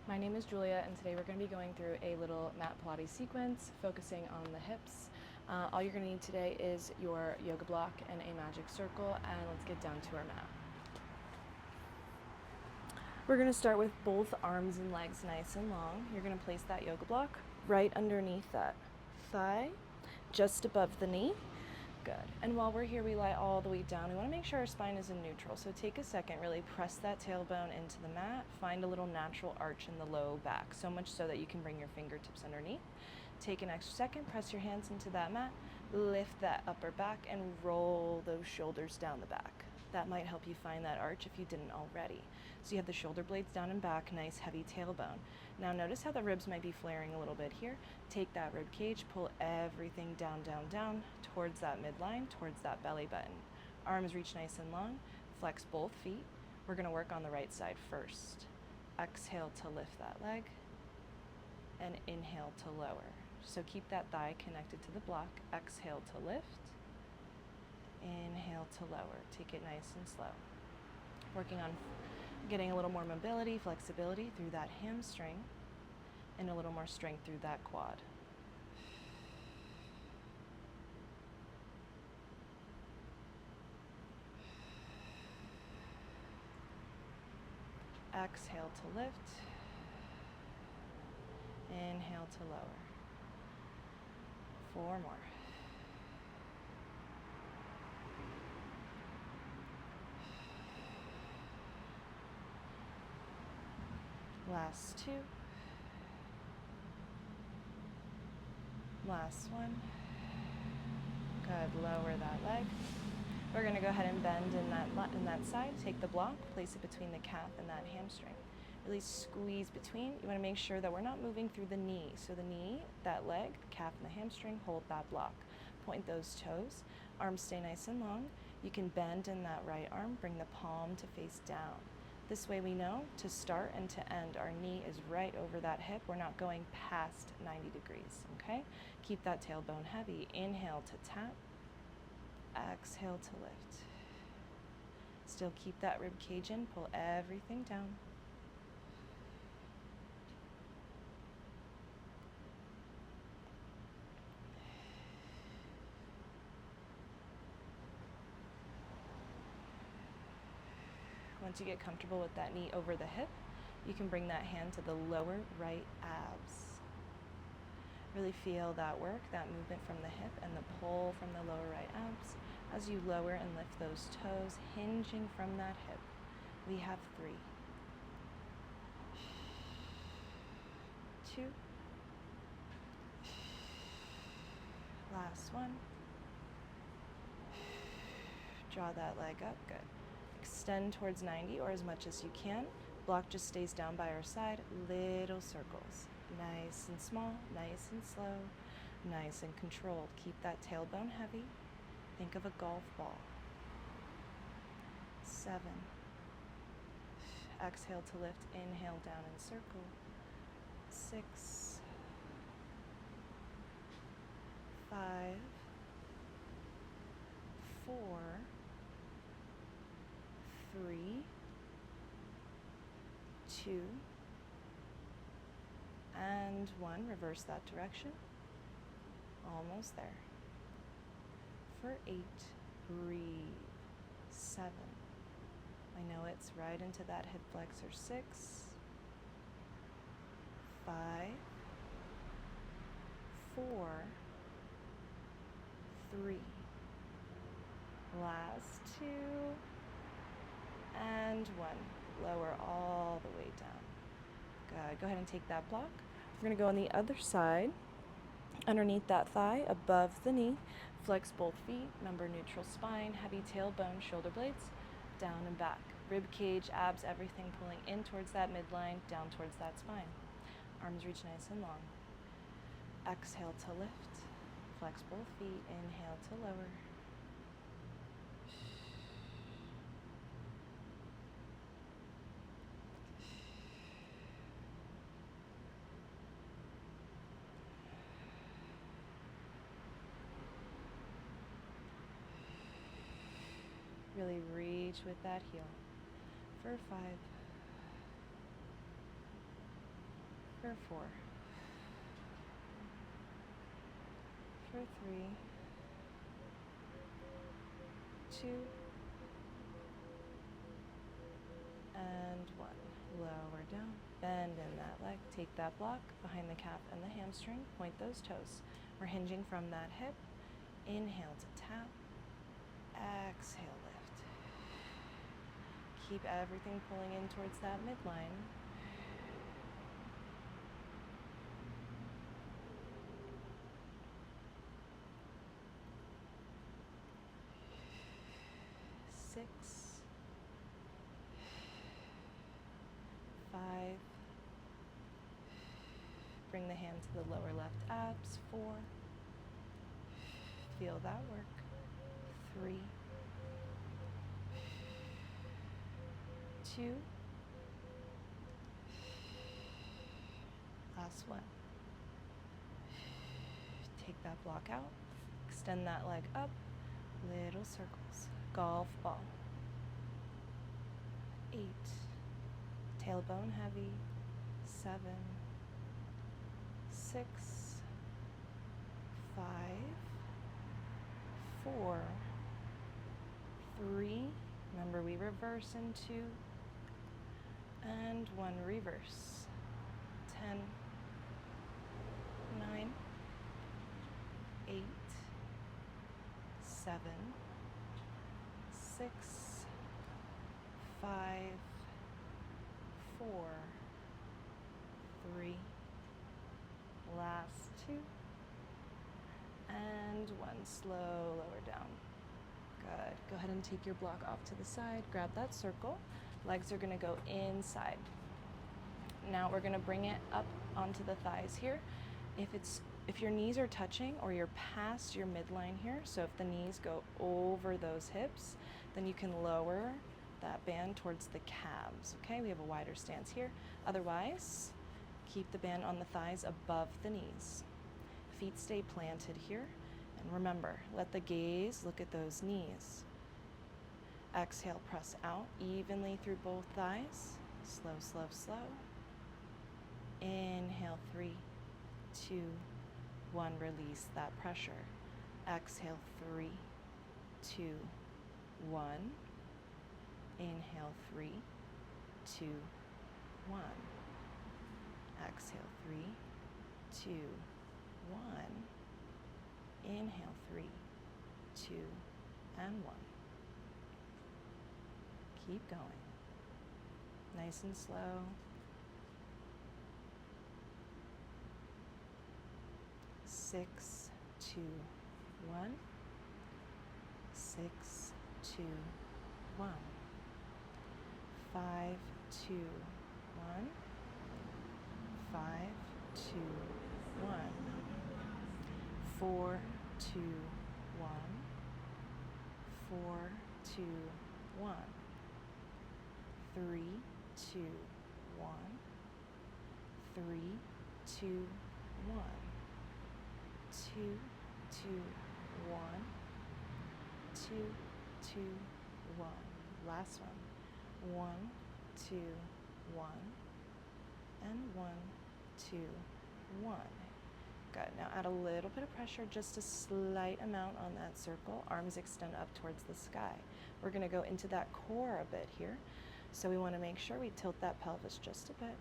My name is Julia, and today we're going to be going through a little Mat Pilates sequence focusing on the hips. All you're going to need today is your yoga block and a magic circle, and let's get down to our mat. We're going to start with both arms and legs nice and long. You're going to place that yoga block right underneath that thigh, just above the knee. Good. And while we're here, we lie all the way down. We want to make sure our spine is in neutral. So take a second, really press that tailbone into the mat. Find a little natural arch in the low back, so much so that you can bring your fingertips underneath. Take an extra second, press your hands into that mat, lift that upper back, and roll those shoulders down the back. That might help you find that arch if you didn't already. So you have the shoulder blades down and back, nice heavy tailbone. Now notice how the ribs might be flaring a little bit here. Take that rib cage, pull everything down, down, down towards that midline, towards that belly button. Arms reach nice and long, flex both feet. We're gonna work on the right side first. Exhale to lift that leg, and inhale to lower. So keep that thigh connected to the block. Exhale to lift. Inhale to lower. Take it nice and slow. Working on getting a little more mobility, flexibility through that hamstring, and a little more strength through that quad. Exhale to lift. Inhale to lower. 4 more. Last 2. Last 1. Good. Lower that leg. We're going to go ahead and bend in that side. Take the block, place it between the calf and that hamstring. Really squeeze between. You want to make sure that we're not moving through the knee. So the knee, that leg, the calf and the hamstring, hold that block. Point those toes. Arms stay nice and long. You can bend in that right arm. Bring the palm to face down. This way we know to start and to end, our knee is right over that hip. We're not going past 90 degrees, okay? Keep that tailbone heavy. Inhale to tap. Exhale to lift. Still keep that rib cage in. Pull everything down. Once you get comfortable with that knee over the hip, you can bring that hand to the lower right abs. Really feel that work, that movement from the hip and the pull from the lower right abs as you lower and lift those toes, hinging from that hip. We have 3, 2, last 1. Draw that leg up, good. Extend towards 90 or as much as you can. Block just stays down by our side, little circles. Nice and small, nice and slow, nice and controlled. Keep that tailbone heavy. Think of a golf ball. 7. Exhale to lift, inhale down and circle. 6. 5. 4. 3. 2. And 1. Reverse that direction. Almost there. For 8, breathe. 7. I know it's right into that hip flexor. 6. 5. 4. 3. Last 2. And 1. Lower all the way down. Good. Go ahead and take that block. We're going to go on the other side. Underneath that thigh, above the knee. Flex both feet. Remember, neutral spine, heavy tailbone, shoulder blades, down and back. Rib cage, abs, everything pulling in towards that midline, down towards that spine. Arms reach nice and long. Exhale to lift. Flex both feet. Inhale to lower. Really reach with that heel. For 5, for 4, for 3, 2, and 1. Lower down, bend in that leg, take that block behind the calf and the hamstring, point those toes. We're hinging from that hip. Inhale to tap, exhale, lift. Keep everything pulling in towards that midline. Six, 5, bring the hand to the lower left abs, 4, feel that work, 3, 2, last one. Take that block out, extend that leg up, little circles, golf ball. 8, tailbone heavy, 7, 6, 5, 4, 3, remember we reverse in 2, and 1 reverse, 10, 9, 8, 7, 6, 5, 4, 3, last 2, and 1. Slow lower down. Good. Go ahead and take your block off to the side. Grab that circle. Legs are going to go inside. Now we're going to bring it up onto the thighs here. If your knees are touching or you're past your midline here, so if the knees go over those hips, then you can lower that band towards the calves. Okay, we have a wider stance here. Otherwise, keep the band on the thighs above the knees. Feet stay planted here. And remember, let the gaze look at those knees. Exhale, press out evenly through both thighs. Slow, slow, slow. Inhale, 3, 2, 1. Release that pressure. Exhale, 3, 2, 1. Inhale, 3, 2, 1. Exhale, 3, 2, 1. Inhale, 3, 2, and 1. Keep going. Nice and slow. Six, 2, 1. 6, 2, 1. 5, 2, 1. 5, 2, 1. 4, 2, 1. 4, 2, 1. 3, 2, 1. 3, 2, 1. 2, 2, 1. 2, 2, 1. Last one. 1, 2, 1. And 1, 2, 1. Good. Now add a little bit of pressure, just a slight amount on that circle. Arms extend up towards the sky. We're going to go into that core a bit here. So we want to make sure we tilt that pelvis just a bit.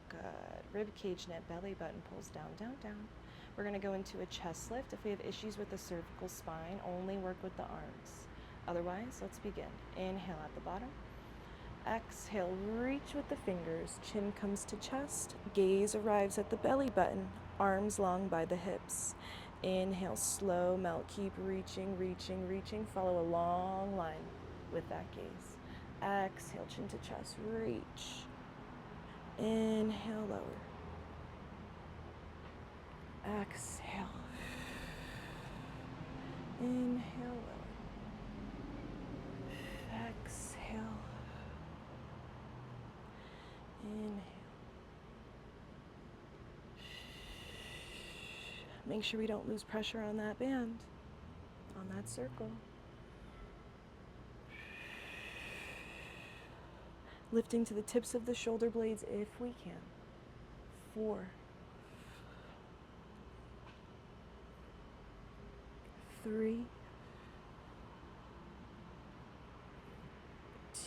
Good. Rib cage knit, belly button pulls down, down, down. We're going to go into a chest lift. If we have issues with the cervical spine, only work with the arms. Otherwise, let's begin. Inhale at the bottom. Exhale, reach with the fingers. Chin comes to chest. Gaze arrives at the belly button. Arms long by the hips. Inhale, slow melt. Keep reaching, reaching, reaching. Follow a long line with that gaze. Exhale, chin to chest. Reach. Inhale, lower. Exhale. Inhale, lower. Exhale. Inhale. Make sure we don't lose pressure on that band, on that circle. Lifting to the tips of the shoulder blades if we can. 4, 3,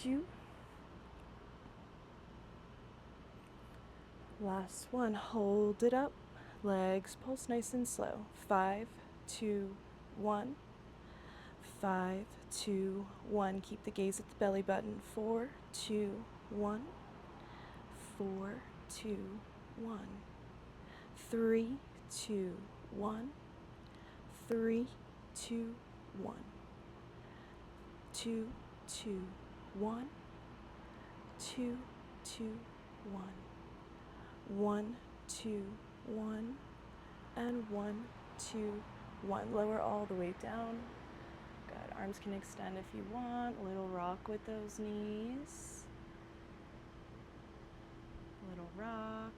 2, last one. Hold it up, legs pulse nice and slow. 5, 2, 1, 5, 2, 1. Keep the gaze at the belly button. 4, 2, 1, 4, 2, 1, 3, 2, 1, 3, 2, 1, 2, 2, 1, 2, 2, 1, 1, 2, 1, and 1, 2, 1. Lower all the way down. Good. Arms can extend if you want. A little rock with those knees. A little rock.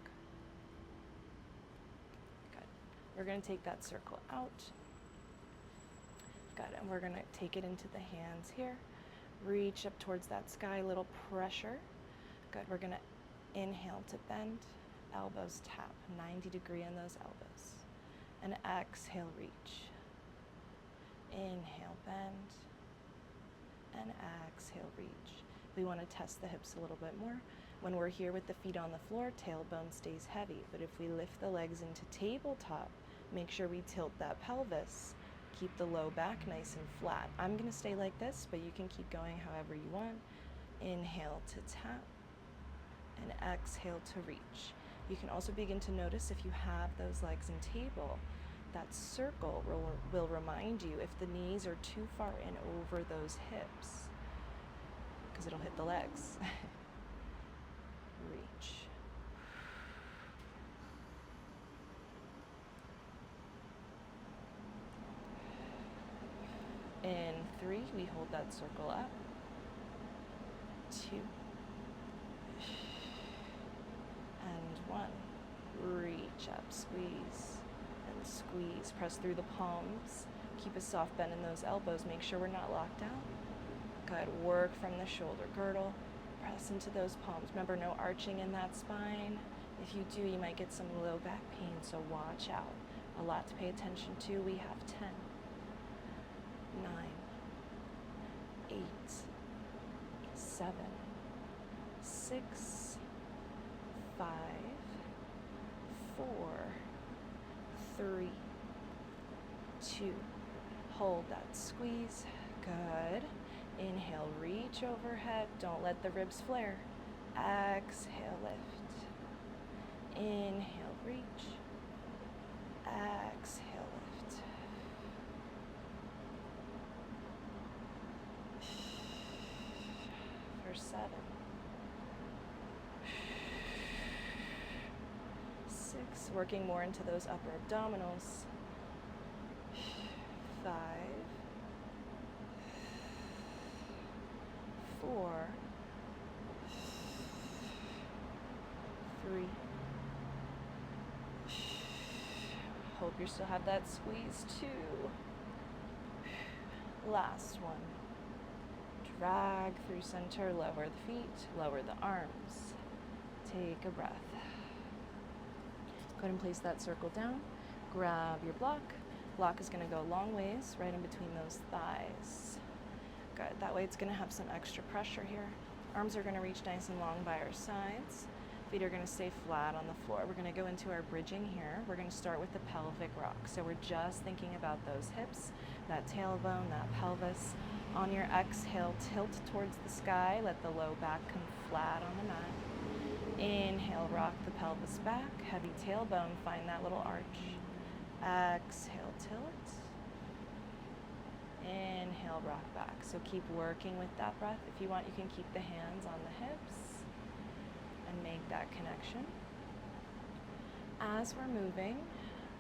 Good. We're going to take that circle out. Good. And we're going to take it into the hands here. Reach up towards that sky. Little pressure. Good. We're going to inhale to bend. Elbows tap. 90-degree in those elbows. And exhale, reach. Inhale, bend. And exhale, reach. We want to test the hips a little bit more. When we're here with the feet on the floor, tailbone stays heavy. But if we lift the legs into tabletop, make sure we tilt that pelvis. Keep the low back nice and flat. I'm going to stay like this, but you can keep going however you want. Inhale to tap. And exhale to reach. You can also begin to notice if you have those legs in table, that circle will remind you if the knees are too far in over those hips, because it'll hit the legs. Reach. In 3, we hold that circle up. 2. And 1. Reach up, squeeze, and squeeze. Press through the palms. Keep a soft bend in those elbows. Make sure we're not locked out. Good. Work from the shoulder girdle. Press into those palms. Remember, no arching in that spine. If you do, you might get some low back pain, so watch out. A lot to pay attention to. We have 10, 9, 8, 7, 6, 5, 4, 3, 2. Hold that squeeze. Good. Inhale, reach overhead. Don't let the ribs flare. Exhale, lift. Inhale, reach. Exhale, lift. For 7, 6, working more into those upper abdominals. 5, 4, 3. Hope you still have that squeeze. 2. Last one. Drag through center, lower the feet, lower the arms. Take a breath. Go ahead and place that circle down. Grab your block. Block is going to go long ways, right in between those thighs. Good. That way it's going to have some extra pressure here. Arms are going to reach nice and long by our sides. Feet are going to stay flat on the floor. We're going to go into our bridging here. We're going to start with the pelvic rock. So we're just thinking about those hips, that tailbone, that pelvis. On your exhale, tilt towards the sky. Let the low back come flat on the mat. Inhale, rock the pelvis back. Heavy tailbone, find that little arch. Exhale, tilt. Inhale, rock back. So keep working with that breath. If you want, you can keep the hands on the hips and make that connection. As we're moving,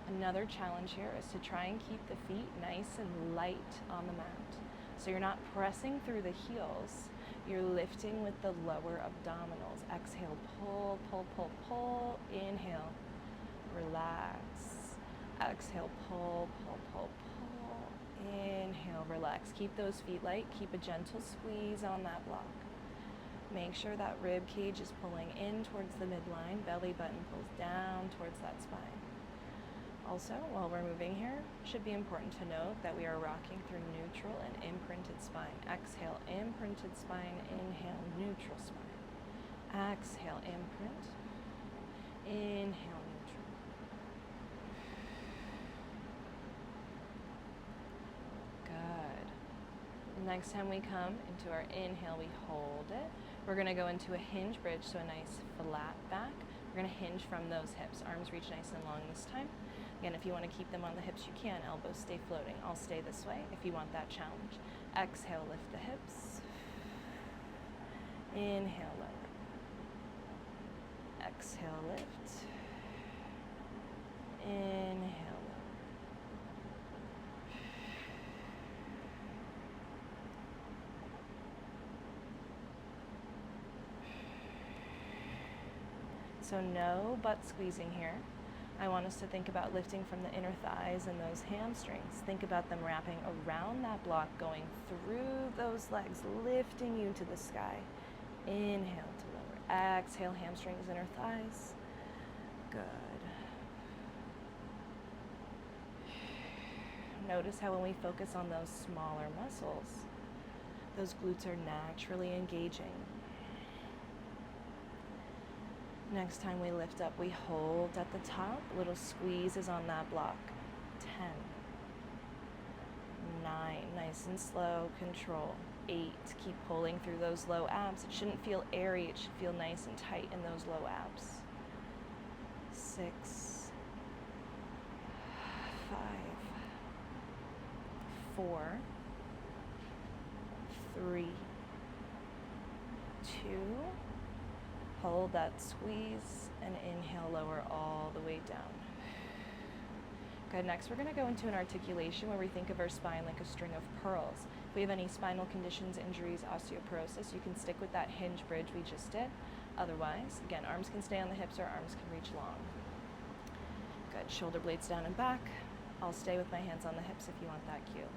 another challenge here is to try and keep the feet nice and light on the mat. So you're not pressing through the heels, you're lifting with the lower abdominals. Exhale, pull, pull, pull, pull. Inhale, relax. Exhale, pull, pull, pull, pull. Inhale, relax. Keep those feet light. Keep a gentle squeeze on that block. Make sure that rib cage is pulling in towards the midline, belly button pulls down towards that spine. Also, while we're moving here, it should be important to note that we are rocking through neutral and imprinted spine. Exhale, imprinted spine, inhale, neutral spine. Exhale, imprint, inhale, neutral. Good. Next time we come into our inhale, we hold it. We're going to go into a hinge bridge, so a nice flat back. We're going to hinge from those hips. Arms reach nice and long this time. Again, if you want to keep them on the hips, you can. Elbows stay floating. I'll stay this way if you want that challenge. Exhale, lift the hips. Inhale, lower. Exhale, lift. Inhale, lower. So no butt squeezing here. I want us to think about lifting from the inner thighs and those hamstrings. Think about them wrapping around that block, going through those legs, lifting you to the sky. Inhale to lower. Exhale, hamstrings, inner thighs. Good. Notice how when we focus on those smaller muscles, those glutes are naturally engaging. Next time we lift up, we hold at the top. Little squeezes on that block. 10, 9, nice and slow, control. 8, keep pulling through those low abs. It shouldn't feel airy, it should feel nice and tight in those low abs. 6, 5, 4, 3, 2, hold that squeeze, and inhale, lower all the way down. Good, next we're going to go into an articulation where we think of our spine like a string of pearls. If we have any spinal conditions, injuries, osteoporosis, you can stick with that hinge bridge we just did. Otherwise, again, arms can stay on the hips or arms can reach long. Good, shoulder blades down and back. I'll stay with my hands on the hips if you want that cue.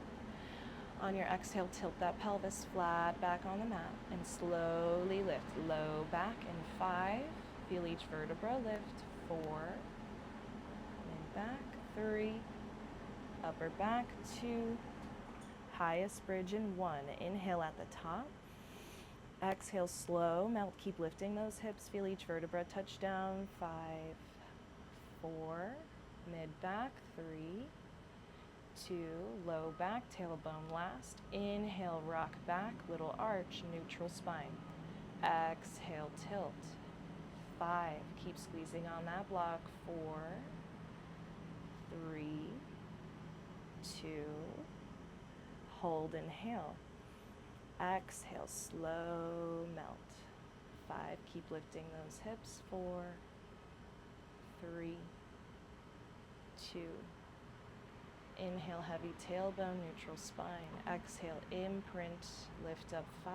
On your exhale, tilt that pelvis flat back on the mat and slowly lift. Low back in 5. Feel each vertebra lift. 4. Mid back. 3. Upper back. 2. Highest bridge in 1. Inhale at the top. Exhale, slow melt. Keep lifting those hips. Feel each vertebra touch down. 5. 4. Mid back. 3. 2, low back, tailbone last. Inhale, rock back, little arch, neutral spine. Exhale, tilt. 5, keep squeezing on that block. 4, 3, 2, hold, inhale. Exhale, slow melt. 5, keep lifting those hips. 4, 3, 2, inhale, heavy tailbone, neutral spine. Exhale, imprint, lift up. 5,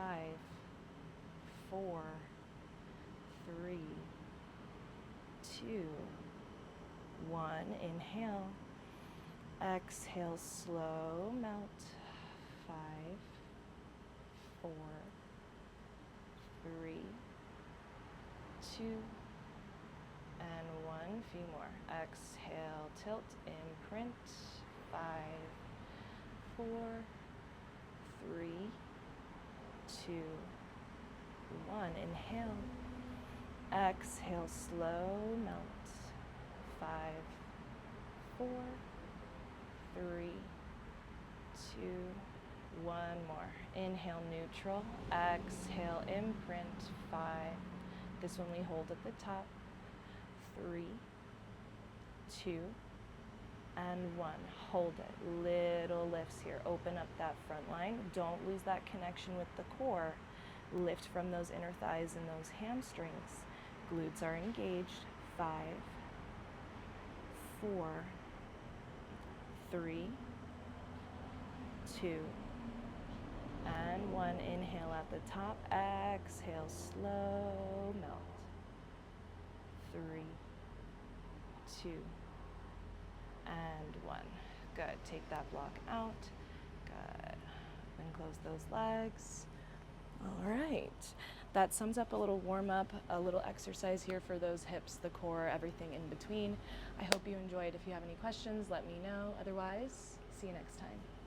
4, 3, 2, 1. Inhale. Exhale, slow melt. 5, 4, 3, 2, and 1. Few more. Exhale, tilt, imprint. 5, 4, 3, 2, 1. Inhale. Exhale, slow melt. 5, 4, 3, 2, 1 more. Inhale, neutral. Exhale, imprint. 5. This one we hold at the top. 3, 2, and 1. Hold it. Little lifts here. Open up that front line. Don't lose that connection with the core. Lift from those inner thighs and those hamstrings. Glutes are engaged. 5, 4, 3, 2, and 1. Inhale at the top. Exhale, slow melt. 3, 2, and 1. Good. Take that block out. Good. Then close those legs. All right. that sums up a little warm up, a little exercise here for those hips, the core, everything in between. I hope you enjoyed. If you have any questions, let me know. Otherwise, see you next time.